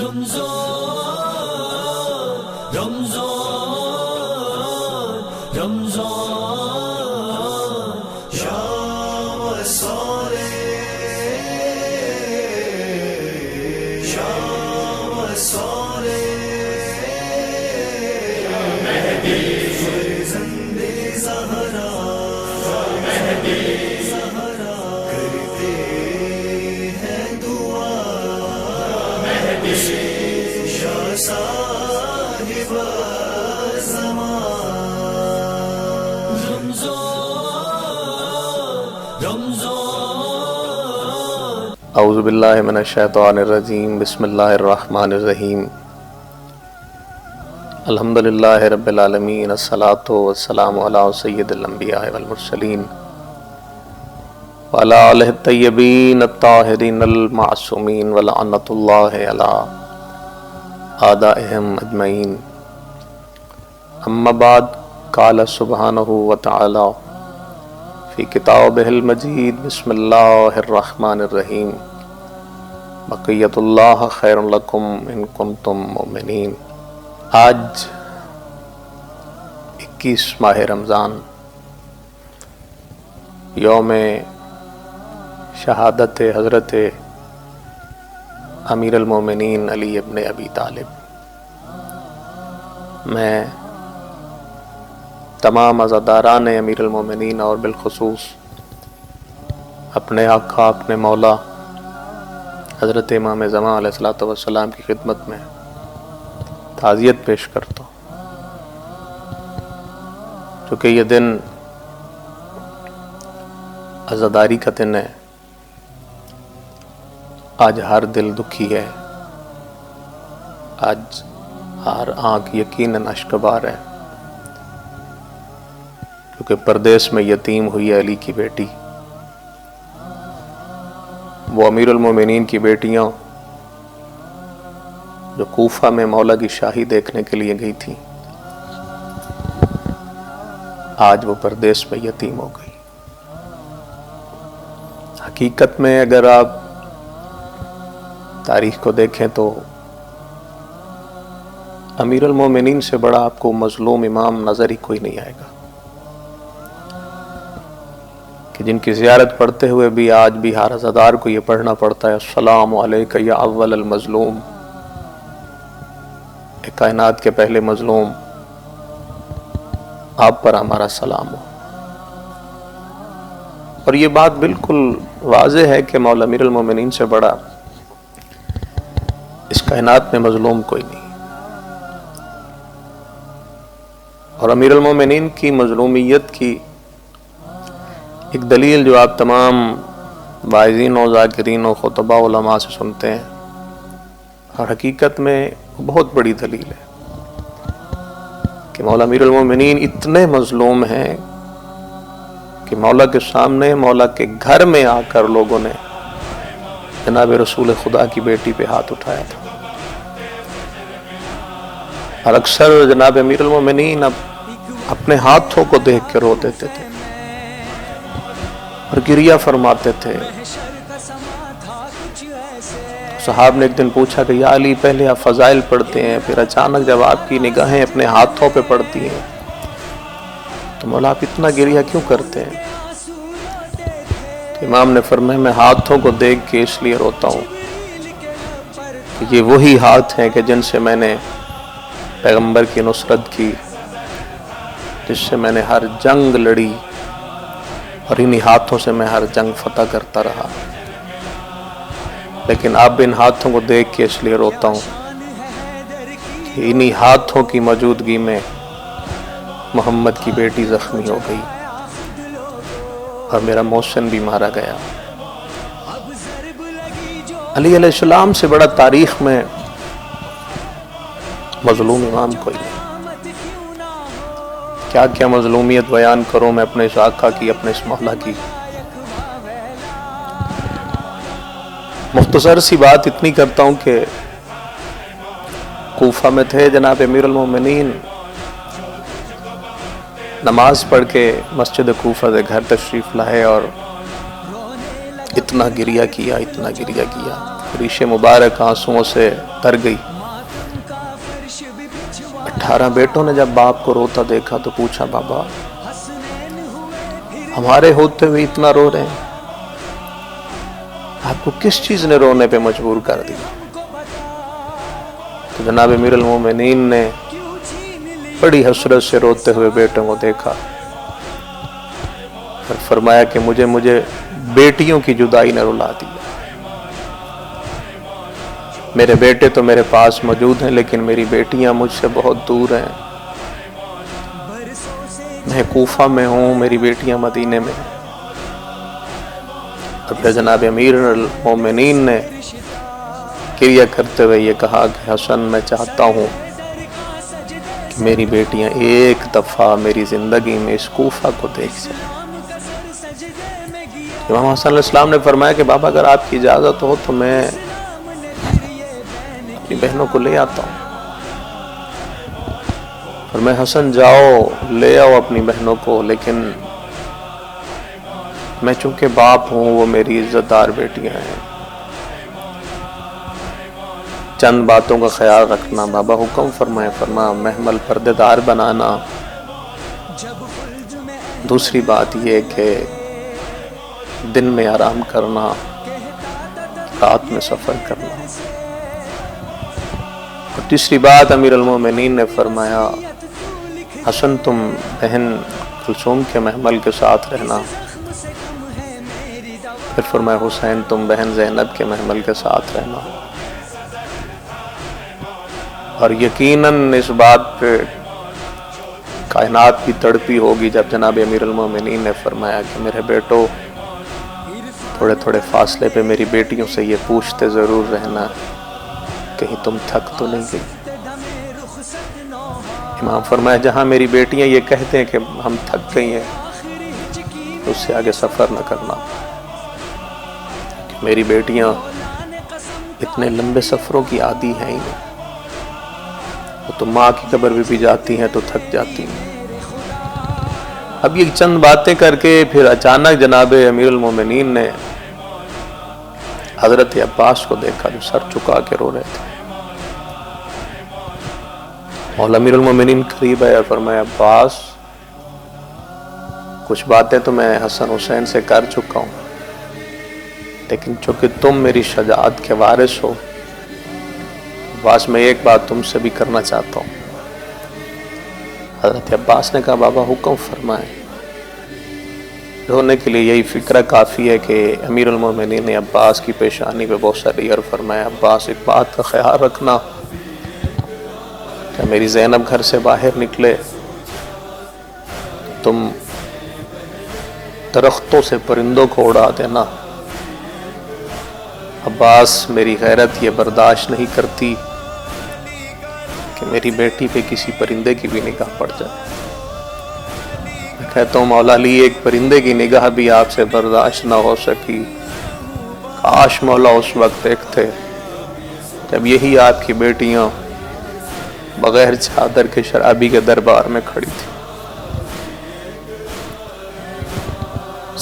رمضان رمضان رمضان شام صالح شام صالح مہدی فرزند زہرا مہدی زہرا کرتے ہیں دعا مہدی شاہ صاحب زمان رمضان رمضان اعوذ باللہ من الشیطان الرجیم بسم اللہ الرحمن الرحیم الحمدللہ رب العالمین الصلاۃ والسلام علی سید الانبیاء والمرسلین وعلی آلہ الطیبین الطاہرین المعصومین ولعنۃ اللہ علی اعدائہم اجمعین اما بعد قال سبحانہ وتعالی فی کتابہ المجید بسم اللہ الرحمن الرحیم بقیت اللہ خیر لکم ان کنتم مؤمنین۔ آج 21 ماہ رمضان یوم شہادت حضرت امیر المومنین علی ابن ابی طالب۔ میں تمام عزاداران امیر المومنین اور بالخصوص اپنے آقا اپنے مولا حضرت امام زمان علیہ السلام کی خدمت میں تعزیت پیش کرتا ہوں، چونکہ یہ دن عزاداری کا دن ہے۔ آج ہر دل دکھی ہے، آج ہر آنکھ یقیناً اشکبار ہے، کیونکہ پردیس میں یتیم ہوئی ہے علی کی بیٹی۔ وہ امیر المومنین کی بیٹیاں جو کوفہ میں مولا کی شاہی دیکھنے کے لیے گئی تھیں، آج وہ پردیس میں یتیم ہو گئی۔ حقیقت میں اگر آپ تاریخ کو دیکھیں تو امیر المومنین سے بڑا آپ کو مظلوم امام نظر ہی کوئی نہیں آئے گا، کہ جن کی زیارت پڑھتے ہوئے بھی آج بھی ہر عزادار کو یہ پڑھنا پڑتا ہے السلام علیک یا اول المظلوم، اے کائنات کے پہلے مظلوم، آپ پر ہمارا سلام ہو۔ اور یہ بات بالکل واضح ہے کہ مولا امیر المومنین سے بڑا اس کائنات میں مظلوم کوئی نہیں۔ اور امیر المومنین کی مظلومیت کی ایک دلیل جو آپ تمام واعظین و ذاکرین و خطباء علماء سے سنتے ہیں، اور حقیقت میں بہت بڑی دلیل ہے کہ مولا امیر المومنین اتنے مظلوم ہیں کہ مولا کے سامنے، مولا کے گھر میں آ کر لوگوں نے جناب رسول خدا کی بیٹی پہ ہاتھ اٹھایا تھا، اور اکثر جناب امیر المومنین اپنے ہاتھوں کو دیکھ کے رو دیتے تھے اور گریہ فرماتے تھے۔ صحاب نے ایک دن پوچھا کہ یا علی، پہلے آپ فضائل پڑھتے ہیں، پھر اچانک جب آپ کی نگاہیں اپنے ہاتھوں پہ پڑتی ہیں تو مولا آپ اتنا گریہ کیوں کرتے ہیں؟ تو امام نے فرمایا میں ہاتھوں کو دیکھ کے اس لیے روتا ہوں کہ یہ وہی ہاتھ ہیں کہ جن سے میں نے پیغمبر کی نصرت کی، جس سے میں نے ہر جنگ لڑی، اور انہی ہاتھوں سے میں ہر جنگ فتح کرتا رہا، لیکن اب ان ہاتھوں کو دیکھ کے اس لیے روتا ہوں کہ انہی ہاتھوں کی موجودگی میں محمد کی بیٹی زخمی ہو گئی اور میرا محسن بھی مارا گیا۔ علی علیہ السلام سے بڑا تاریخ میں مظلوم امام کوئی نہیں۔ کیا کیا مظلومیت بیان کروں میں اپنے اس آقا کی، اپنے اس مولا کی۔ مختصر سی بات اتنی کرتا ہوں کہ کوفہ میں تھے جناب امیر المومنین، نماز پڑھ کے مسجد کوفہ سے گھر تشریف لائے اور اتنا گریہ کیا، اتنا گریہ کیا، ریش مبارک آنسوؤں سے تر گئی۔ 18 بیٹوں نے جب باپ کو روتا دیکھا تو پوچھا بابا ہمارے ہوتے ہوئے اتنا رو رہے ہیں، آپ کو کس چیز نے رونے پہ مجبور کر دیا؟ تو جناب امیر المومنین نے بڑی حسرت سے روتے ہوئے بیٹوں کو دیکھا اور فرمایا کہ مجھے بیٹیوں کی جدائی نے رلا دیا۔ میرے بیٹے تو میرے پاس موجود ہیں لیکن میری بیٹیاں مجھ سے بہت دور ہیں، میں کوفہ میں ہوں، میری بیٹیاں مدینے میں ہیں۔ اور پھر جناب امیر المومنین نے گریہ کرتے ہوئے یہ کہا کہ حسن میں چاہتا ہوں کہ میری بیٹیاں ایک دفعہ میری زندگی میں اس کوفہ کو دیکھ سکیں۔ امام حسن علیہ السلام نے فرمایا کہ بابا اگر آپ کی اجازت ہو تو میں اپنی بہنوں کو لے آتا ہوں۔ اور میں حسن جاؤ لے آؤ اپنی بہنوں کو، لیکن میں چونکہ باپ ہوں، وہ میری عزت دار بیٹیاں ہیں، چند باتوں کا خیال رکھنا۔ بابا حکم فرمائے، فرما محمل پردے دار بنانا، دوسری بات یہ کہ دن میں آرام کرنا، رات میں سفر کرنا، اور تیسری بات امیر المومنین نے فرمایا حسن تم بہن کلثوم کے محمل کے ساتھ رہنا، پھر فرمایا حسین تم بہن زینب کے محمل کے ساتھ رہنا۔ اور یقیناً اس بات پہ کائنات بھی تڑپی ہوگی جب جناب امیر المومنین نے فرمایا کہ میرے بیٹو تھوڑے تھوڑے فاصلے پہ میری بیٹیوں سے یہ پوچھتے ضرور رہنا کہیں تم تھک تو نہیں گئی۔ امام فرمایا جہاں میری بیٹیاں یہ کہتے ہیں کہ ہم تھک گئی ہیں اس سے آگے سفر نہ کرنا، میری بیٹیاں اتنے لمبے سفروں کی عادی ہیں ہی نہیں، وہ تو ماں کی قبر بھی جاتی ہیں تو تھک جاتی ہیں۔ اب یہ چند باتیں کر کے پھر اچانک جناب امیر المومنین نے حضرت عباس کو دیکھا جو سر چکا کے رو رہے تھے۔ مولا امیر المومنین قریب آیا اور فرمایا عباس کچھ باتیں تو میں حسن حسین سے کر چکا ہوں، لیکن چونکہ تم میری شجاعت کے وارث ہو عباس میں ایک بات تم سے بھی کرنا چاہتا ہوں۔ حضرت عباس نے کہا بابا حکم فرمائے۔ رونے کے لیے یہی فکرہ کافی ہے کہ امیر المومنین نے عباس کی پیشانی پہ بہت ساری اور فرمایا عباس ایک بات کا خیال رکھنا کہ میری زینب گھر سے باہر نکلے تم درختوں سے پرندوں کو اڑا دینا۔ عباس میری غیرت یہ برداشت نہیں کرتی کہ میری بیٹی پہ کسی پرندے کی بھی نگاہ پڑ جائے۔ میں کہتا ہوں مولا علی ایک پرندے کی نگاہ بھی آپ سے برداشت نہ ہو سکی، کاش مولا اس وقت دیکھتے جب یہی آپ کی بیٹیاں بغیر چادر کے شرابی کے دربار میں کھڑی تھی۔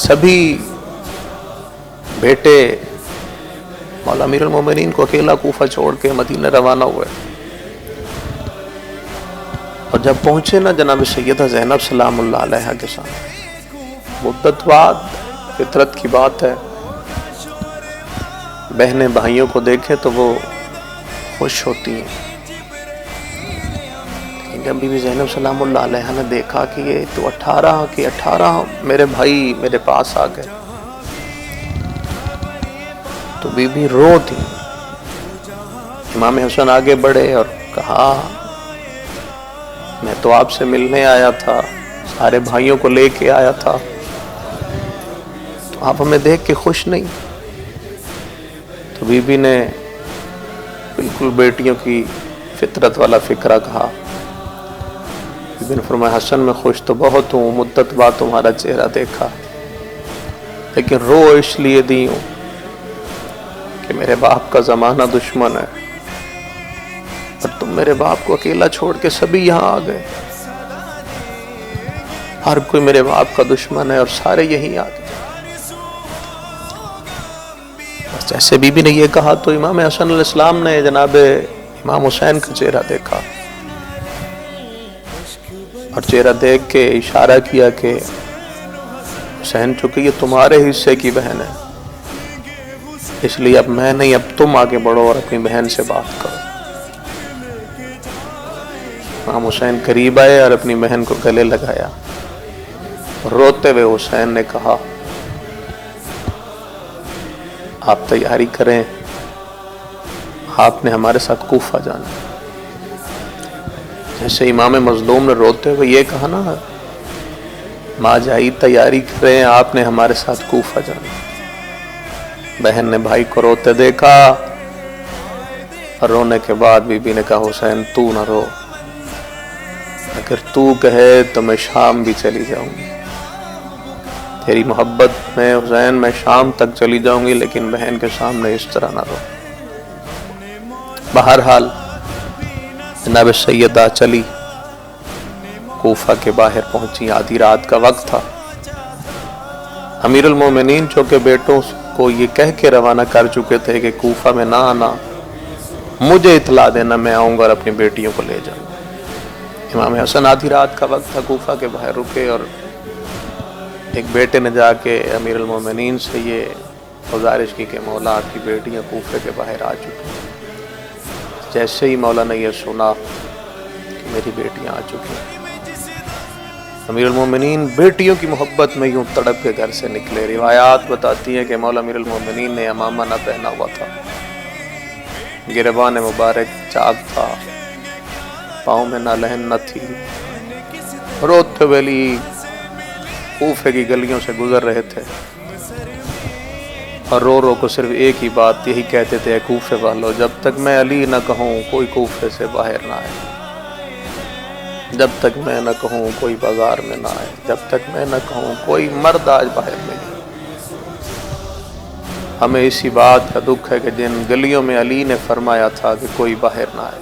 سبھی بیٹے مولا امیر المومنین کو اکیلا کوفہ چھوڑ کے مدینہ روانہ ہوئے، اور جب پہنچے نا جناب سیدہ زینب سلام اللہ علیہا کے ساتھ، مدت بعد فطرت کی بات ہے بہنیں بھائیوں کو دیکھیں تو وہ خوش ہوتی ہیں، لیکن جب بی بی زینب سلام اللہ علیہا نے دیکھا کہ یہ تو 18 میرے بھائی میرے پاس آ گئے تو بی بی رو تھی۔ امام حسن آگے بڑھے اور کہا میں تو آپ سے ملنے آیا تھا، سارے بھائیوں کو لے کے آیا تھا، تو آپ ہمیں دیکھ کے خوش نہیں؟ تو بی بی نے بالکل بیٹیوں کی فطرت والا فکرہ کہا۔ بی بی نے فرمایا حسن میں خوش تو بہت ہوں، مدت بعد تمہارا چہرہ دیکھا، لیکن رو اس لیے دی ہوں کہ میرے باپ کا زمانہ دشمن ہے اور تم میرے باپ کو اکیلا چھوڑ کے سبھی یہاں آ گئے، ہر کوئی میرے باپ کا دشمن ہے اور سارے یہیں آ گئے۔ جیسے بی بی نے یہ کہا تو امام حسن علیہ السلام نے جناب امام حسین کا چہرہ دیکھا اور چہرہ دیکھ کے اشارہ کیا کہ حسین چونکہ یہ تمہارے حصے کی بہن ہے، اس لیے اب میں نہیں، اب تم آگے بڑھو اور اپنی بہن سے بات کرو۔ امام حسین قریب آئے اور اپنی بہن کو گلے لگایا، روتے ہوئے حسین نے کہا آپ تیاری کریں، آپ نے ہمارے ساتھ کوفہ جانا۔ جیسے امام مظلوم نے روتے ہوئے یہ کہا نا، ماں جائی تیاری کریں، آپ نے ہمارے ساتھ کوفہ جانا۔ بہن نے بھائی کو روتے دیکھا اور رونے کے بعد بی بی نے کہا حسین تو نہ رو، اگر تو کہے تو میں شام بھی چلی جاؤں گی، تیری محبت میں حسین میں شام تک چلی جاؤں گی، لیکن بہن کے سامنے اس طرح نہ رو۔ بہرحال جناب سیدہ چلی، کوفہ کے باہر پہنچی، آدھی رات کا وقت تھا۔ امیر المومنین چونکہ بیٹوں کو یہ کہہ کے روانہ کر چکے تھے کہ کوفہ میں نہ آنا، مجھے اطلاع دینا، میں آؤں گا اور اپنی بیٹیوں کو لے جاؤں گا۔ امام حسن آدھی رات کا وقت تھا، کوفہ کے باہر رکے اور ایک بیٹے نے جا کے امیر المومنین سے یہ گزارش کی کہ مولا آپ کی بیٹیاں کوفے کے باہر آ چکی ہیں۔ جیسے ہی مولا نے یہ سنا کہ میری بیٹیاں آ چکی ہیں، امیر المومنین بیٹیوں کی محبت میں یوں تڑپ کے گھر سے نکلے۔ روایات بتاتی ہیں کہ مولا امیر المومنین نے امامہ نہ پہنا ہوا تھا، گریبان مبارک چاک تھا، پاؤں میں نالہن نہ تھی، روتے ہوئے کوفے کی گلیوں سے گزر رہے تھے اور رو رو کو صرف ایک ہی بات یہی کہتے تھے، اے کوفے والو، جب تک میں علی نہ کہوں کوئی کوفے سے باہر نہ آئے، جب تک میں نہ کہوں کوئی بازار میں نہ آئے، جب تک میں نہ کہوں کوئی مرد آج باہر نہیں۔ ہمیں اسی بات کا دکھ ہے کہ جن گلیوں میں علی نے فرمایا تھا کہ کوئی باہر نہ آئے،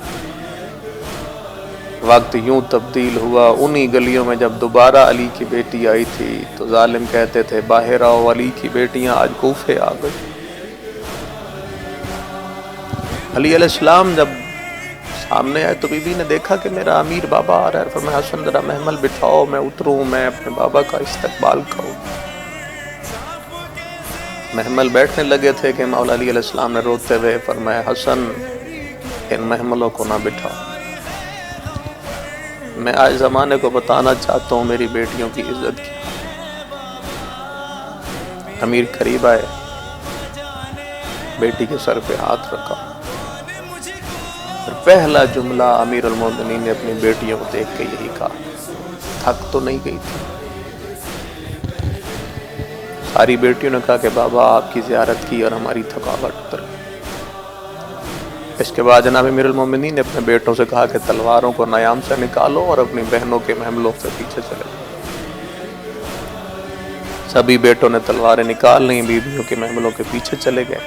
وقت یوں تبدیل ہوا، انہی گلیوں میں جب دوبارہ علی کی بیٹی آئی تھی تو ظالم کہتے تھے باہر آؤ، علی کی بیٹیاں آج کوفے آ گئی۔ علی علیہ السلام جب سامنے آئے تو بی بی نے دیکھا کہ میرا امیر بابا آ رہا ہے، فرمایا حسن ذرا محمل بٹھاؤ، میں اتروں، میں اپنے بابا کا استقبال کروں۔ محمل بیٹھنے لگے تھے کہ مولا علی علیہ السلام نے روتے ہوئے فرمایا حسن ان محملوں کو نہ بٹھاؤ، میں آج زمانے کو بتانا چاہتا ہوں میری بیٹیوں کی عزت کی۔ امیر قریب آئے، بیٹی کے سر پہ ہاتھ رکھا اور پہلا جملہ امیر المومنین نے اپنی بیٹیوں کو دیکھ کے یہی کہا، تھک تو نہیں گئی تھی؟ ساری بیٹیوں نے کہا کہ بابا آپ کی زیارت کی اور ہماری تھکاوٹ اتر گئی۔ اس کے بعد جناب امیر المومنین نے اپنے بیٹوں سے کہا کہ تلواروں کو نیام سے نکالو اور اپنی بہنوں کے محملوں سے پیچھے چلے جاؤ۔ سبھی بیٹوں نے تلواریں نکال لیں، بیویوں کے محملوں کے پیچھے چلے گئے۔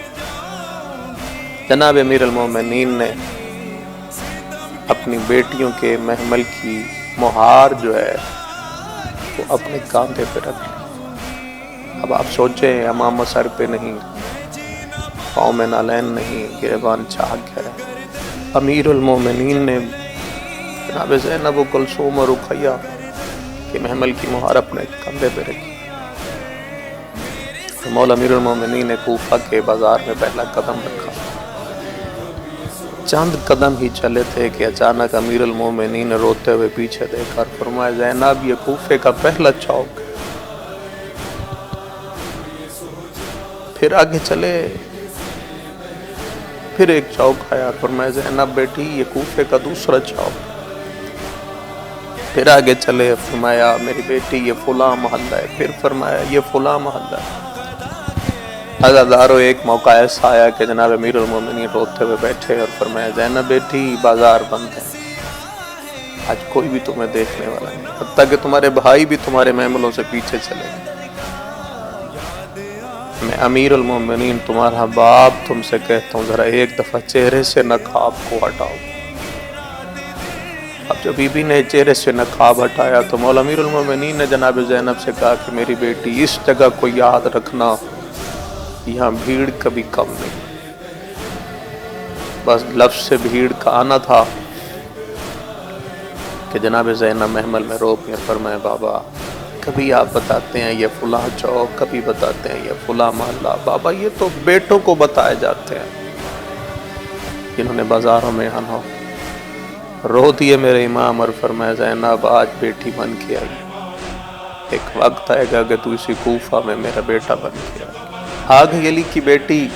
جناب امیر المومنین نے اپنی بیٹیوں کے محمل کی مہار جو ہے وہ اپنے کاندھے پہ رکھ لی۔ اب آپ سوچیں، امامہ سر پہ نہیں، پاؤں میں نالین نہیں، گریبان چاک ہے۔ امیر المومنین نے جناب زینب و کلثوم اور رقیہ کے محمل کی مہار اپنے کندھے پہ رکھی۔ مولا امیر المومنین نے کوفہ کے بازار میں پہلا قدم رکھا۔ چند قدم ہی چلے تھے کہ اچانک امیر المومنین نے روتے ہوئے پیچھے دیکھا اور فرمایا زینب یہ کوفے کا پہلا چوک۔ پھر آگے چلے، پھر ایک چوک آیا، فرمایا زینب بیٹی یہ کوفے کا دوسرا چوک۔ پھر آگے چلے، فرمایا میری بیٹی یہ فلاں محلہ ہے، پھر فرمایا یہ فلاں محلہ ہے۔ عزادارو ایک موقع ایسا آیا کہ جناب امیر المومنین روتے ہوئے بیٹھے اور فرمایا زینب بیٹی بازار بند ہے، آج کوئی بھی تمہیں دیکھنے والا نہیں، حتیٰ کہ تمہارے بھائی بھی تمہارے محملوں سے پیچھے چلے گئے۔ میں امیر المومنین تمہارا باپ تم سے کہتا ہوں ذرا ایک دفعہ چہرے سے نقاب کو ہٹاؤ۔ اب جب بی بی نے چہرے سے نقاب ہٹایا تو مولا امیر المومنین نے جناب زینب سے کہا کہ میری بیٹی اس جگہ کو یاد رکھنا یہاں بھیڑ کبھی کم نہیں، بس لفظ سے بھیڑ کا آنا تھا کہ جناب زینب محمل میں رو کے فرمائے بابا کبھی آپ بتاتے ہیں یہ فلاں چوک، کبھی بتاتے ہیں یہ فلاں محلہ، بابا یہ تو بیٹوں کو بتائے جاتے ہیں، جنہوں نے بازاروں میں آنا ہو۔ رو دیے میرے امام اور فرمایا زینب آج بیٹی بن کے آئی، ایک وقت آئے گا کہ تو اسی کوفہ میں میرا بیٹا بن کے آئی۔ آ گئی علی کی بیٹی،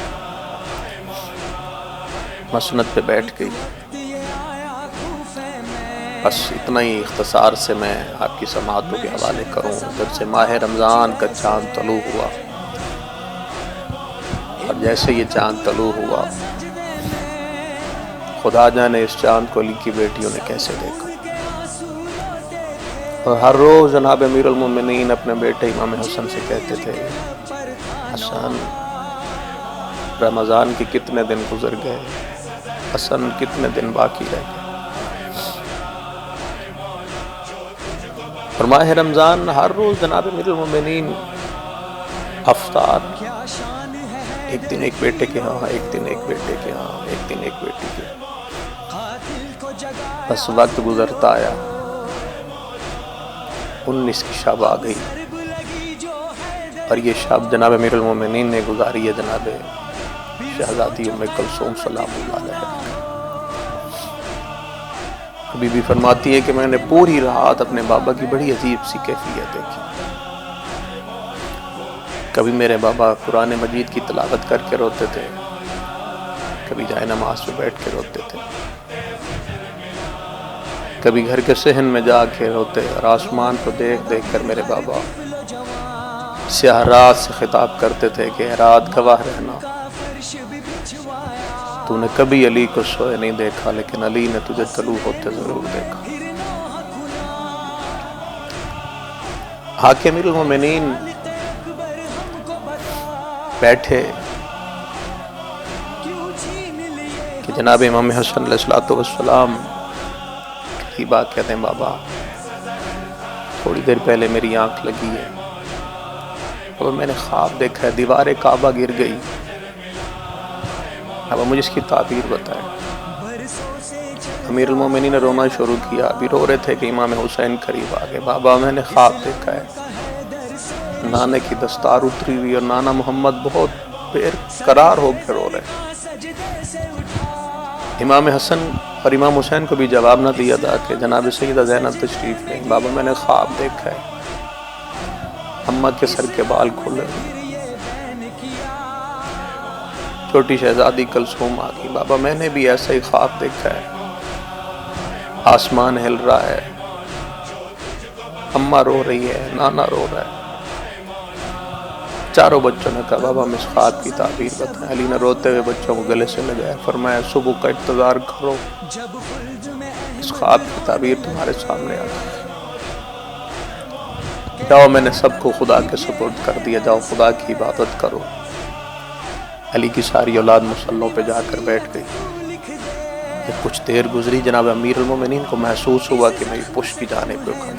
مسند پہ بیٹھ گئی۔ بس اتنا ہی اختصار سے میں آپ کی سماعتوں کے حوالے کروں۔ جب سے ماہ رمضان کا چاند طلوع ہوا اور جیسے یہ چاند طلوع ہوا، خدا جانے اس چاند کو علی کی بیٹیوں نے کیسے دیکھا۔ اور ہر روز جناب امیر المومنین اپنے بیٹے امام حسن سے کہتے تھے حسن رمضان کے کتنے دن گزر گئے، حسن کتنے دن باقی رہ گئے۔ اور ماہ رمضان ہر روز جناب امیر المومنین افطار، ایک دن ایک بیٹے کے ہاں، ایک دن ایک بیٹے کے ہاں، ایک دن ایک بیٹی کے ہاں۔ بس وقت گزرتا آیا، 19 کی شب آ گئی اور یہ شب جناب امیر المومنین نے گزاری ہے جناب شہزادی ام کلثوم سلام اللہ علیہ۔ بی بی فرماتی ہے کہ میں نے پوری رات اپنے بابا کی بڑی عجیب سی کیفیت دیکھی۔ کبھی میرے بابا قرآن مجید کی تلاوت کر کے روتے تھے، کبھی جائے نماز پہ بیٹھ کے روتے تھے، کبھی گھر کے صحن میں جا کے روتے، اور آسمان کو دیکھ دیکھ کر میرے بابا سیاہ رات سے خطاب کرتے تھے کہ رات گواہ رہنا، تو نے کبھی علی کو سوئے نہیں دیکھا لیکن علی نے تجھے طلوع ہوتے ضرور دیکھا۔ حاکم المومنین بیٹھے کہ جناب امام حسن علیہ السلام کی بات کہتے ہیں بابا تھوڑی دیر پہلے میری آنکھ لگی ہے اور میں نے خواب دیکھا ہے دیوار کعبہ گر گئی۔ اب مجھے اس کی تعبیر بتائیں۔ امیر المومنین نے رونا شروع کیا، ابھی رو رہے تھے کہ امام حسین قریب آ گئے۔ بابا میں نے خواب دیکھا ہے نانے کی دستار اتری ہوئی اور نانا محمد بہت بے قرار ہو کے رو رہے۔ امام حسن اور امام حسین کو بھی جواب نہ دیا تھا کہ جناب سیدہ زینب تشریف لیں۔ بابا میں نے خواب دیکھا ہے اماں کے سر کے بال کھلے، چھوٹی شہزادی کلثوم آ گئی۔ بابا میں نے بھی ایسا ہی خواب دیکھا ہے، آسمان ہل رہا ہے، اماں رو رہی ہے، نانا رو رہا ہے۔ چاروں بچوں نے کہا بابا ہم اس خواب کی تعبیر بتائیں۔ علی نے روتے ہوئے بچوں کو گلے سے لگایا، فرمایا صبح کا انتظار کرو، اس خواب کی تعبیر تمہارے سامنے آ گئی۔ جاؤ میں نے سب کو خدا کے سپرد کر دیا، جاؤ خدا کی عبادت کرو۔ علی کی ساری اولاد مصلوں پہ جا کر بیٹھ گئی۔ جب کچھ دیر گزری جناب امیر المومنین کو محسوس ہوا کہ میری پشت کی جانب پہ کھڑا۔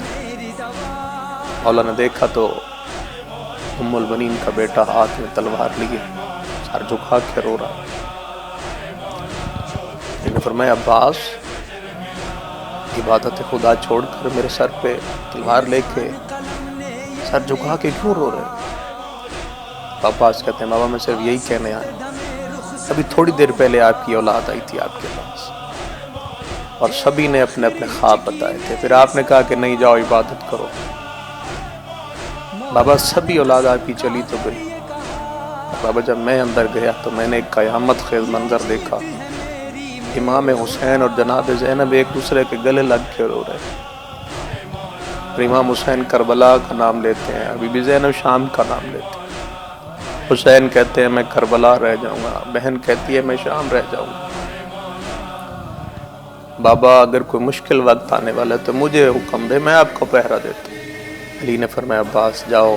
مولا نے دیکھا تو ام البنین کا بیٹا ہاتھ میں تلوار لیے سر جھکا کے رو رہا۔ انہوں نے فرمایا عباس عبادت خدا چھوڑ کر میرے سر پہ تلوار لے کے سر جھکا کے کیوں رو رہے؟ عباس کہتے ہیں بابا میں صرف یہی کہنے آیا، ابھی تھوڑی دیر پہلے آپ کی اولاد آئی تھی آپ کے پاس اور سبھی نے اپنے اپنے خواب بتائے تھے، پھر آپ نے کہا کہ نہیں جاؤ عبادت کرو۔ بابا سبھی اولاد آپ کی چلی تو گئی۔ بابا جب میں اندر گیا تو میں نے ایک قیامت خیز منظر دیکھا، امام حسین اور جناب زینب ایک دوسرے کے گلے لگ کے رو رہے، اور امام حسین کربلا کا نام لیتے ہیں، بی بی زینب شام کا نام لیتے ہیں۔ حسین کہتے ہیں میں کربلا رہ جاؤں گا، بہن کہتی ہے میں شام رہ جاؤں گا۔ بابا اگر کوئی مشکل وقت آنے والا ہے تو مجھے حکم دے، میں آپ کو پہرا دیتا ہوں۔ علی نے فرمایا عباس جاؤ،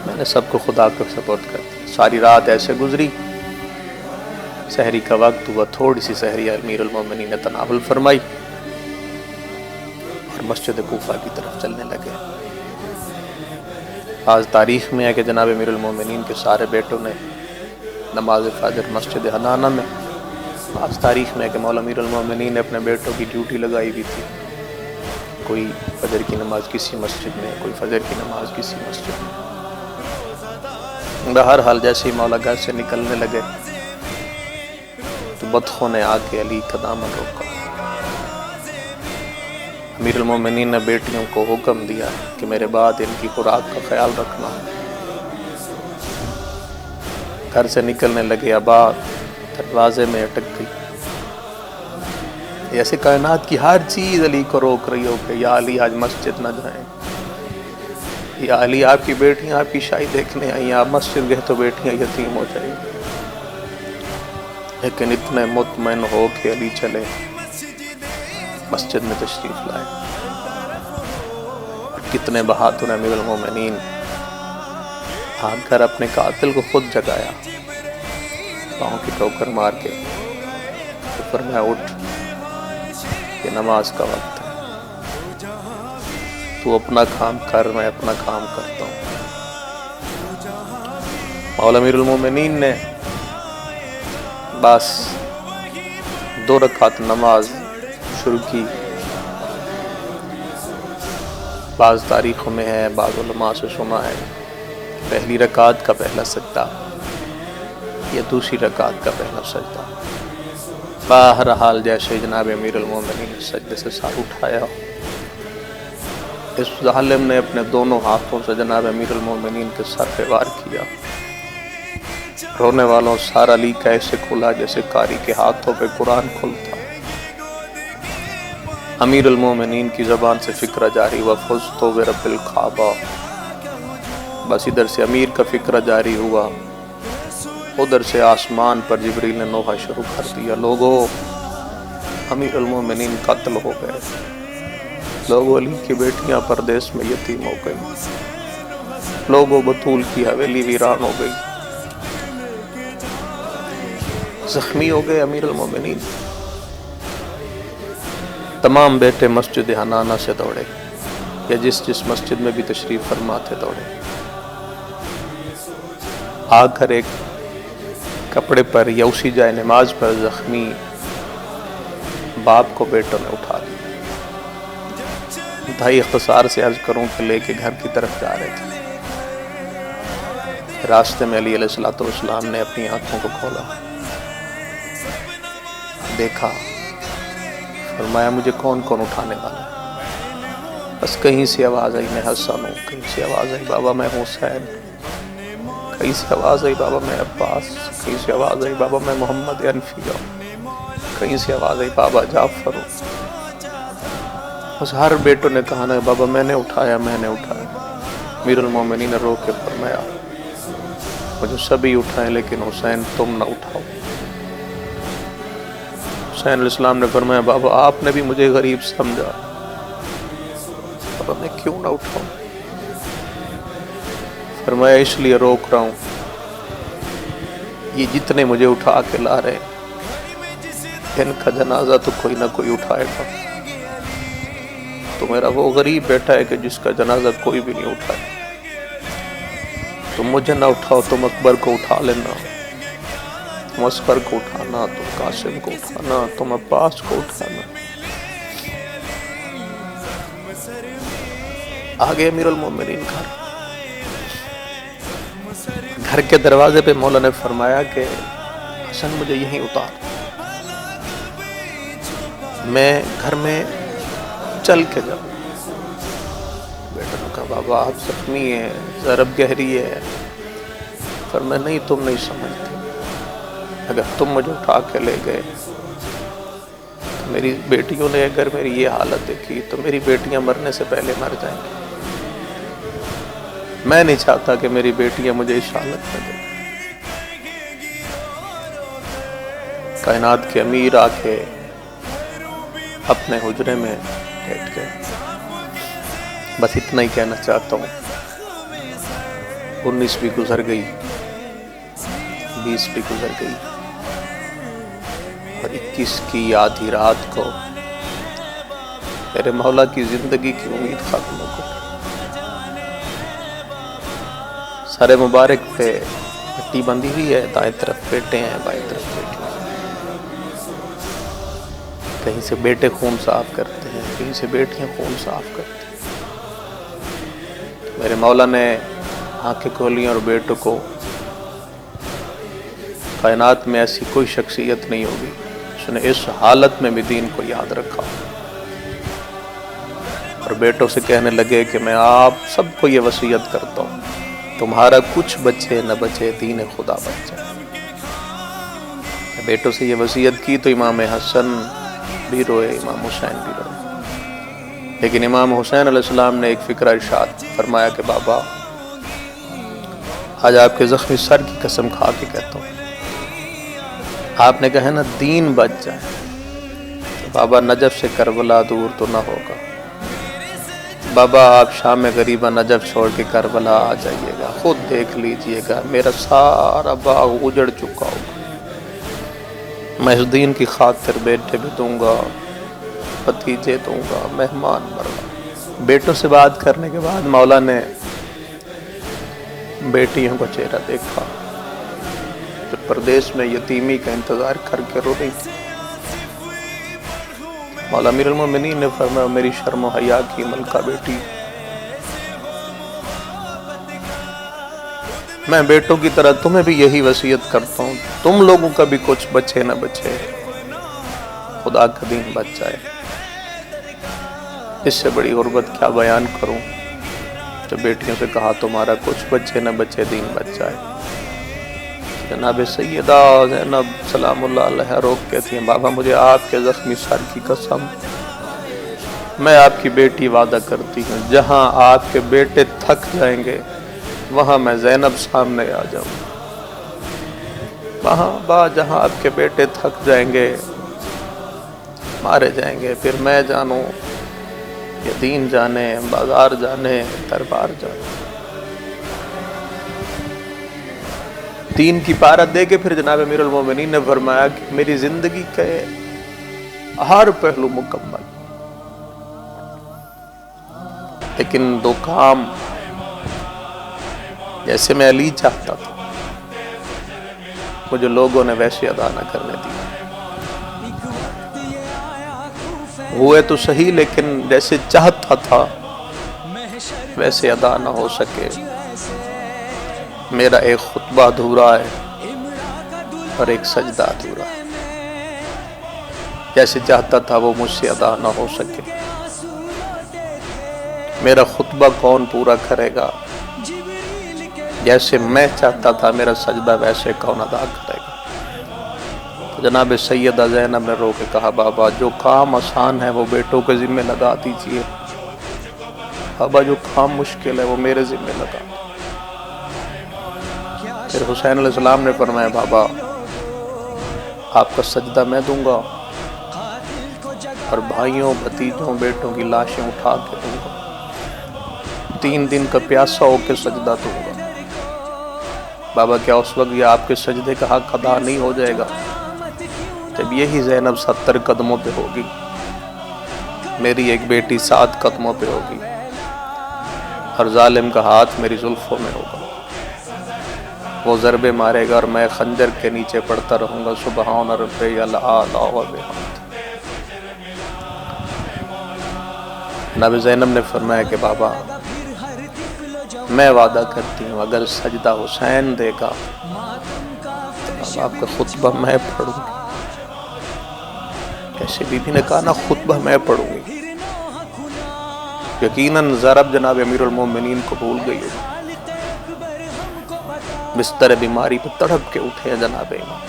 میں نے سب کو خدا کو سپرد کر دیا۔ ساری رات ایسے گزری، سحری کا وقت ہوا، تھوڑی سی سحری امیر المومنین نے تناول فرمائی اور مسجد کوفہ کی طرف چلنے لگے۔ آج تاریخ میں ہے کہ جناب امیر المومنین کے سارے بیٹوں نے نماز فجر مسجد حنانہ میں، آج تاریخ میں ہے کہ مولا امیر المومنین نے اپنے بیٹوں کی ڈیوٹی لگائی ہوئی تھی، کوئی فجر کی نماز کسی مسجد میں، کوئی فجر کی نماز کسی مسجد میں۔ بہرحال جیسے ہی مولا گھر سے نکلنے لگے تو بدخوں نے آ کے علی کا دامن روکا۔ امیر المومنین نے بیٹیوں کو حکم دیا کہ میرے بعد ان کی خوراک کا خیال رکھنا۔ گھر سے نکلنے لگے، آباد دروازے میں اٹک گئی۔ ایسے کائنات کی ہر چیز علی کو روک رہی ہو کہ یا علی آج مسجد نہ جائیں، یا علی آپ کی بیٹیاں آپ کی شاہی دیکھنے آئیں، آپ مسجد گئے تو بیٹیاں یتیم ہو جائیں۔ لیکن اتنے مطمئن ہو کہ علی چلے، مسجد میں تشریف لائے۔ کتنے بہادر امیر المومنین، آ کر اپنے قاتل کو خود جگایا، پاؤں کی ٹھوکر مار کے، تو فرمایا اٹھ، یہ نماز کا وقت ہے، تو اپنا کام کر، میں اپنا کام کرتا ہوں۔ مولا امیر المومنین نے بس 2 رکعت نماز شروع کی۔ بعض تاریخوں میں ہے، بعض علماء سے سنا ہے، پہلی رکعت کا پہلا سجدہ یا دوسری رکعت کا پہلا سجدہ۔ بہرحال جیسے جناب امیر المومنین نے سجدے سے سر اٹھایا، اس ظالم نے اپنے دونوں ہاتھوں سے جناب امیر المومنین کے سر پہ وار کیا۔ رونے والوں سر علی کا ایسے کھلا جیسے قاری کے ہاتھوں پہ قرآن کھلتا۔ امیر المومنین کی زبان سے فکرہ جاری ہوا، فزت برب الکعبہ، بس ادھر سے امیر کا فکرہ جاری ہوا، ادھر سے آسمان پر جبریل نے نوحہ شروع کر دیا، لوگوں امیر المومنین قتل ہو گئے، لوگوں علی کی بیٹیاں پردیس میں یتیم ہو گئی، لوگوں بطول کی حویلی ویران ہو گئی، زخمی ہو گئے امیر المومنین۔ تمام بیٹے مسجد حنانہ سے دوڑے، یا جس مسجد میں بھی تشریف فرما تھے دوڑے، آ کر ایک کپڑے پر یا اسی جائے نماز پر زخمی باپ کو بیٹوں نے اٹھا لیا۔ انتہائی اختصار سے عرض کروں کہ لے کے گھر کی طرف جا رہے تھے، راستے میں علی علیہ السلام نے اپنی آنکھوں کو کھولا، دیکھا، فرمایا مجھے کون کون اٹھانے والا؟ بس کہیں سے آواز آئی میں حسن ہوں، کہیں سے آواز آئی بابا میں حسین، کہیں سے آواز آئی بابا میں عباس، کہیں سے آواز آئی بابا میں محمد انفیہ، کہیں سے آواز آئی بابا جعفر ہوں۔ بس ہر بیٹوں نے کہا نا بابا میں نے اٹھایا، میں نے اٹھایا۔ امیر المومنین نے رو کے فرمایا مجھے سبھی اٹھائیں لیکن حسین تم نہ اٹھاؤ۔ حسین علیہ السلام نے فرمایا بابا آپ نے بھی مجھے غریب سمجھا، بابا میں کیوں نہ اٹھاؤں؟ فرمایا اس لیے روک رہا ہوں، یہ جتنے مجھے اٹھا کے لا رہے ان کا جنازہ تو کوئی نہ کوئی اٹھائے گا، تو میرا وہ غریب بیٹا ہے کہ جس کا جنازہ کوئی بھی نہیں اٹھائے، تم مجھے نہ اٹھاؤ، تم اکبر کو اٹھا لینا، تم اصغر کو اٹھانا، تم قاسم کو اٹھانا، تم عباس کو اٹھانا۔ آگے امیر المومنین گھر کے دروازے پہ مولا نے فرمایا کہ حسن مجھے یہیں اتار، میں گھر میں چل کے جاؤں۔ بیٹا نے کہا بابا آپ زخمی ہیں، ضرب گہری ہے۔ فرمایا نہیں تم نہیں سمجھتے، اگر تم مجھے اٹھا کے لے گئے تو میری بیٹیوں نے اگر میری یہ حالت دیکھی تو میری بیٹیاں مرنے سے پہلے مر جائیں گی، میں نہیں چاہتا کہ میری بیٹیاں مجھے اس حالت میں دیکھیں۔ کائنات کے امیر آ کے اپنے حجرے میں بیٹھ گئے۔ بس اتنا ہی کہنا چاہتا ہوں، 19 بھی گزر گئی، 20 بھی گزر گئی، اور 21 کی آدھی رات کو میرے مولا کی زندگی کی امید ختم ہو گئی۔ سر مبارک پہ پٹی بندھی ہوئی ہے، دائیں طرف بیٹے ہیں، بائیں طرف بیٹی ہیں۔ کہیں سے بیٹے خون صاف کرتے ہیں، کہیں سے بیٹیاں خون صاف کرتی ہیں۔ میرے مولا نے آنکھیں کھولی اور بیٹوں کو، کائنات میں ایسی کوئی شخصیت نہیں ہوگی جس نے اس حالت میں بھی دین کو یاد رکھا، اور بیٹوں سے کہنے لگے کہ میں آپ سب کو یہ وصیت کرتا ہوں، تمہارا کچھ بچے نہ بچے، دین خدا بچ جائے۔ بیٹوں سے یہ وصیت کی تو امام حسن بھی روئے، امام حسین بھی روئے، لیکن امام حسین علیہ السلام نے ایک فکرہ ارشاد فرمایا کہ بابا آج آپ کے زخمی سر کی قسم کھا کے کہتا ہوں، آپ نے کہا نا دین بچ جائے، تو بابا نجف سے کربلا دور تو نہ ہوگا، بابا آپ شام غریبہ نجف چھوڑ کے کربلا آ جائیے گا، خود دیکھ لیجئے گا میرا سارا باغ اجڑ چکا ہوگا، میں اس دین کی خاطر بیٹے بھی دوں گا، بھتیجے دوں گا، مہمان مروا۔ بیٹوں سے بات کرنے کے بعد مولا نے بیٹیوں کا چہرہ دیکھا، پھر پردیس میں یتیمی کا انتظار کر کے رو رہی تھی۔ مولا امیر المومنین نے فرمایا میری شرم و حیا کی ملکہ بیٹی، میں بیٹوں کی طرح تمہیں بھی یہی وصیت کرتا ہوں، تم لوگوں کا بھی کچھ بچے نہ بچے، خدا کا دین بچ جائے۔ اس سے بڑی غربت کیا بیان کروں، تو بیٹیوں سے کہا تمہارا کچھ بچے نہ بچے، دین بچ جائے۔ جناب سیدہ زینب سلام اللہ علیہ روک کہتی ہیں بابا مجھے آپ کے زخمی سر کی قسم، میں آپ کی بیٹی وعدہ کرتی ہوں جہاں آپ کے بیٹے تھک جائیں گے وہاں میں زینب سامنے آ جاؤں، وہاں جہاں آپ کے بیٹے تھک جائیں گے، مارے جائیں گے، پھر میں جانوں، یہ دین جانے، بازار جانے، دربار جانے۔ دین کی پارت دے کے پھر جناب امیر المومنین نے فرمایا کہ میری زندگی کے ہر پہلو مکمل، لیکن دو کام جیسے میں علی چاہتا تھا مجھے لوگوں نے ویسے ادا نہ کرنے دیا، ہوئے تو صحیح لیکن جیسے چاہتا تھا ویسے ادا نہ ہو سکے، میرا ایک خطبہ ادھورا ہے اور ایک سجدہ ادھورا ہے، جیسے چاہتا تھا وہ مجھ سے ادا نہ ہو سکے، میرا خطبہ کون پورا کرے گا، جیسے میں چاہتا تھا میرا سجدہ ویسے کون ادا کرے گا۔ تو جناب سیدہ زینب نے رو کے کہا بابا جو کام آسان ہے وہ بیٹوں کے ذمہ لگا دیجئے، بابا جو کام مشکل ہے وہ میرے ذمہ لگا۔ پھر حسین علیہ السلام نے فرمایا بابا آپ کا سجدہ میں دوں گا اور بھائیوں بھتیجوں بیٹوں کی لاشیں اٹھا کے دوں گا، 3 دن کا پیاسا ہو کے سجدہ دوں گا۔ بابا کیا اس وقت یہ آپ کے سجدے کا حق ادا نہیں ہو جائے گا؟ جب یہی زینب 70 قدموں پہ ہوگی، میری ایک بیٹی 7 قدموں پہ ہوگی، اور ظالم کا ہاتھ میری زلفوں میں ہوگا، وہ ضربے مارے گا اور میں خنجر کے نیچے پڑتا رہوں گا سبحان ربی الاعلی و بحمدہ۔ جناب زینب نے فرمایا کہ بابا میں وعدہ کرتی ہوں اگر سجدہ حسین دے گا تو آپ کا خطبہ میں پڑھوں گی۔ کیسے بی بی نے کہا نا خطبہ میں پڑھوں گی، یقیناً ضرب جناب امیر المومنین کو بھول گئی ہوگی، بستر بیماری پہ تڑپ کے اٹھے جناب امام،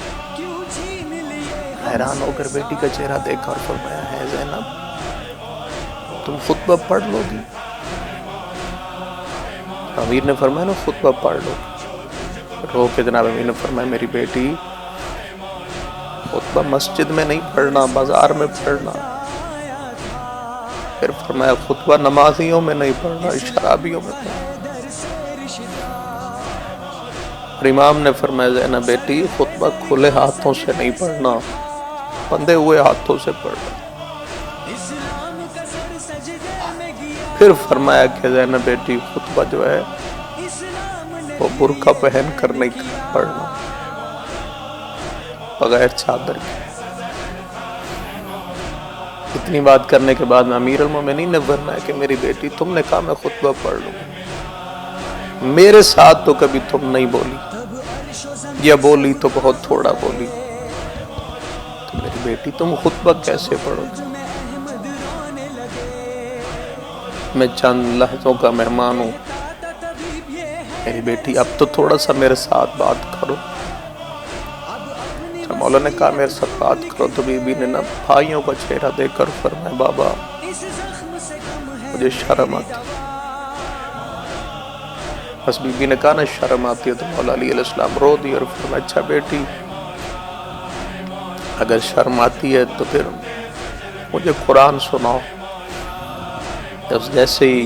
حیران ہو کر بیٹی کا چہرہ دیکھا اور فرمایا ہے زینب تم خطبہ پڑھ لو گی؟ امیر نے فرمایا نا خطبہ پڑھ لو گی۔ رو کے جناب امیر نے فرمایا میری بیٹی خطبہ مسجد میں نہیں پڑھنا، بازار میں پڑھنا۔ پھر فرمایا خطبہ نمازیوں میں نہیں پڑھنا، شرابیوں میں پڑھنا۔ اور امام نے فرمایا زینب بیٹی خطبہ کھلے ہاتھوں سے نہیں پڑھنا، بندھے ہوئے ہاتھوں سے پڑھنا۔ پھر فرمایا کہ زینب بیٹی خطبہ جو ہے وہ برقع پہن کر نہیں پڑھنا، بغیر چادر کے۔ اتنی بات کرنے کے بعد میں امیر المومنین نے فرمایا کہ میری بیٹی تم نے کہا میں خطبہ پڑھ لوں، میرے ساتھ تو کبھی تم نہیں بولی، یا بولی تو بہت تھوڑا بولی، تو میری بیٹی تم خطبہ کیسے پڑھو گی؟ میں چند لحظوں کا مہمان ہوں، میری بیٹی اب تو تھوڑا سا میرے ساتھ بات کرو۔ جب مولا نے کہا میرے ساتھ بات کرو تو بی بی نے نا بھائیوں کا چہرہ دیکھ کر فرمایا بابا مجھے شرم آتی۔ بس بی بی نے کہا نا شرم آتی ہے تو مولا علیہ السلام رو دی اور فرمایا اچھا بیٹی اگر شرم آتی ہے تو پھر مجھے قرآن سناؤ۔ جیسے ہی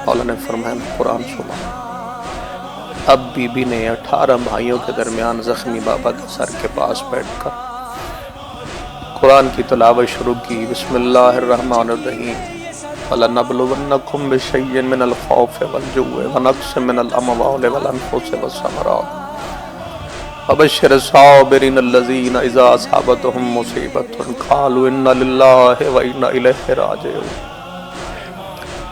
مولا نے فرمایا قرآن سنا، اب بی بی نے 18 بھائیوں کے درمیان زخمی بابا کے سر کے پاس بیٹھ کر قرآن کی تلاوت شروع کی۔ بسم اللہ الرحمن الرحیم، وَلَنَبْلُوَنَّكُمْ بِشَيْءٍ مِّنَ الْخَوْفِ وَالْجُوعِ وَنَقْصٍ مِّنَ الْأَمْوَالِ وَالْأَنفُسِ وَالثَّمَرَاتِ وَبَشِّرِ الصَّابِرِينَ الَّذِينَ إِذَا أَصَابَتْهُم مُّصِیبَةٌ قَالُوا إِنَّا لِلَّهِ وَإِنَّا إِلَیْهِ رَاجِعُونَ۔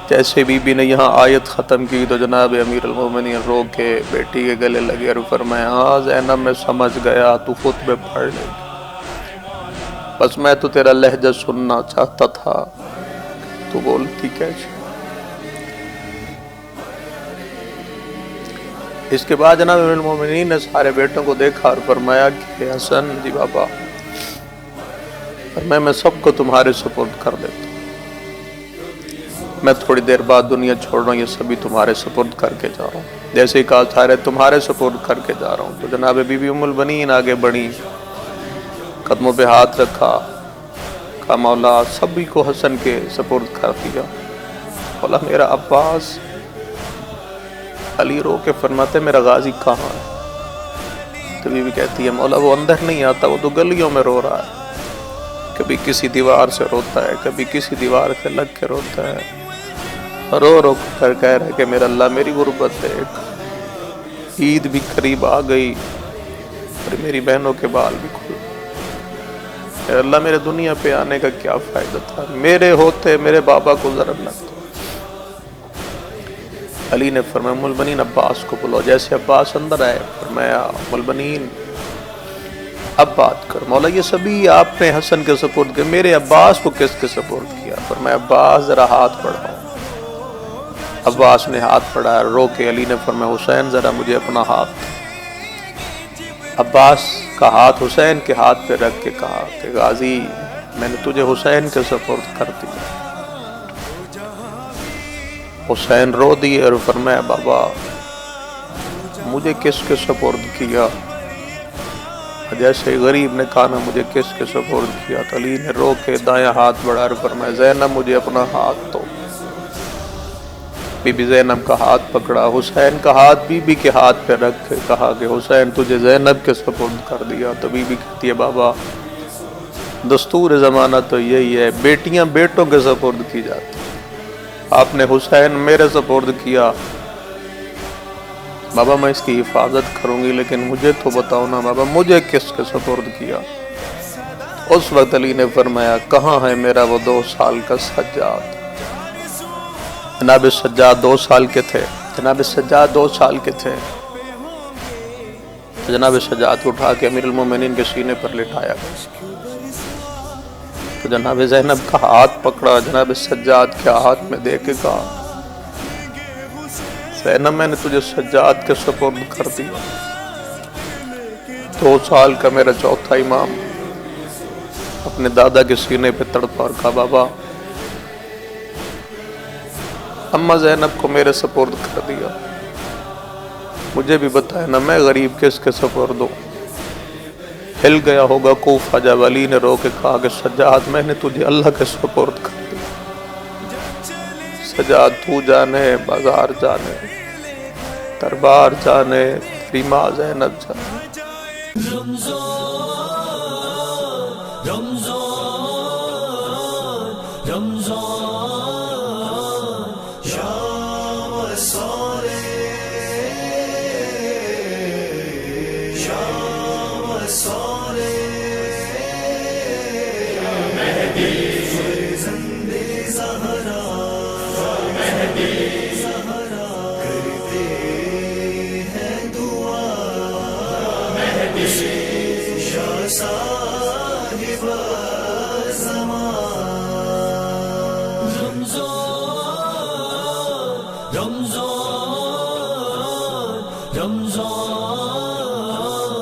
جیسے بی بی نے یہاں آیت ختم کی تو جناب امیر المومنین رو کے بیٹی کے گلے لگے اور فرمایا ہاں زینب میں سمجھ گیا تو خطبے پڑھ لے گی، بس میں تو تیرا لہجہ سننا چاہتا تھا تو بولتی کیسے۔ اس کے بعد جناب امیر المومنین نے سارے بیٹوں کو دیکھا اور فرمایا کہ حسن جی بابا فرمایا میں سب کو تمہارے سپورٹ کر دیتا ہوں، میں تھوڑی دیر بعد دنیا چھوڑ رہا ہوں، یہ سبھی تمہارے سپورٹ کر کے جا رہا ہوں۔ جیسے ہی کہا سارے تمہارے سپورٹ کر کے جا رہا ہوں تو جناب بی بی ام البنین آگے بڑھی، قدموں پہ ہاتھ رکھا، کہا مولا سبھی کو حسن کے سپورٹ کر دیا، مولا میرا عباس۔ علی رو کے فرماتے میرا غازی کہاں ہے؟ تو بی بی کہتی ہے مولا وہ اندر نہیں آتا، وہ تو گلیوں میں رو رہا ہے، کبھی کسی دیوار سے روتا ہے، کبھی کسی دیوار سے لگ کے روتا ہے، رو رو کر کہہ رہے کہ میرا اللہ میری غربت دیکھ، عید بھی قریب آ گئی اور میری بہنوں کے بال بھی کھل، میرا اللہ میرے دنیا پہ آنے کا کیا فائدہ تھا، میرے ہوتے میرے بابا کو ضرر لگتا۔ علی نے فرمایا ام البنین عباس کو بلاؤ۔ جیسے عباس اندر آئے فرمایا ام البنین اب بات کر، مولا یہ سبھی آپ نے حسن کے سپورٹ کیا، میرے عباس کو کس کے سپورٹ کیا؟ فرمایا عباس ذرا ہاتھ بڑھاؤ۔ عباس نے ہاتھ بڑھایا، رو کے علی نے فرمایا حسین ذرا مجھے اپنا ہاتھ۔ عباس کا ہاتھ حسین کے ہاتھ پہ رکھ کے کہا کہ غازی میں نے تجھے حسین کے سپورٹ کر دیا۔ حسین رو دیے اور فرمایا بابا مجھے کس کے سپورٹ کیا؟ جیسے غریب نے کہا نا مجھے کس کے سپورٹ کیا، تو علی نے رو کے دایاں ہاتھ بڑھا اور فرمایا زینب مجھے اپنا ہاتھ دو۔ بی بی زینب کا ہاتھ پکڑا، حسین کا ہاتھ بی بی کے ہاتھ پہ رکھ کے کہا کہ حسین تجھے زینب کے سپورٹ کر دیا۔ تو بی بی کہتی ہے بابا دستور زمانہ تو یہی ہے، بیٹیاں بیٹوں کے سپورٹ کی جاتی، آپ نے حسین میرے سپورٹ کیا، بابا میں اس کی حفاظت کروں گی لیکن مجھے تو بتاؤ نا بابا مجھے کس کے سپورٹ کیا؟ اس وقت علی نے فرمایا کہاں ہے میرا وہ 2 سال کا سجاد؟ جناب سجاد 2 سال کے تھے، جناب سجاد 2 سال کے تھے، جناب سجاد کو اٹھا کے امیر المومنین کے سینے پر لٹایا گیا، تو جناب زینب کا ہاتھ پکڑا، جناب سجاد کے ہاتھ میں دے کے کہا زینب میں نے تجھے سجاد کے سپورٹ کر دیا۔ 2 سال کا میرا چوتھا امام اپنے دادا کے سینے پہ تڑپا اور کہا بابا اماں زینب کو میرے سپورٹ کر دیا، مجھے بھی بتایا نا میں غریب کس کے سپورٹ دوں۔ ہل گیا ہوگا کوفہ جب علی نے رو کے کہا کہ سجاد میں نے تجھے اللہ کے سپورٹ کر دیا۔ سجاد تو جانے بازار جانے دربار جانے تیری ماں زینب جانے۔ شام سارے شاہ صاحب زمان رمضان رمضان رمضان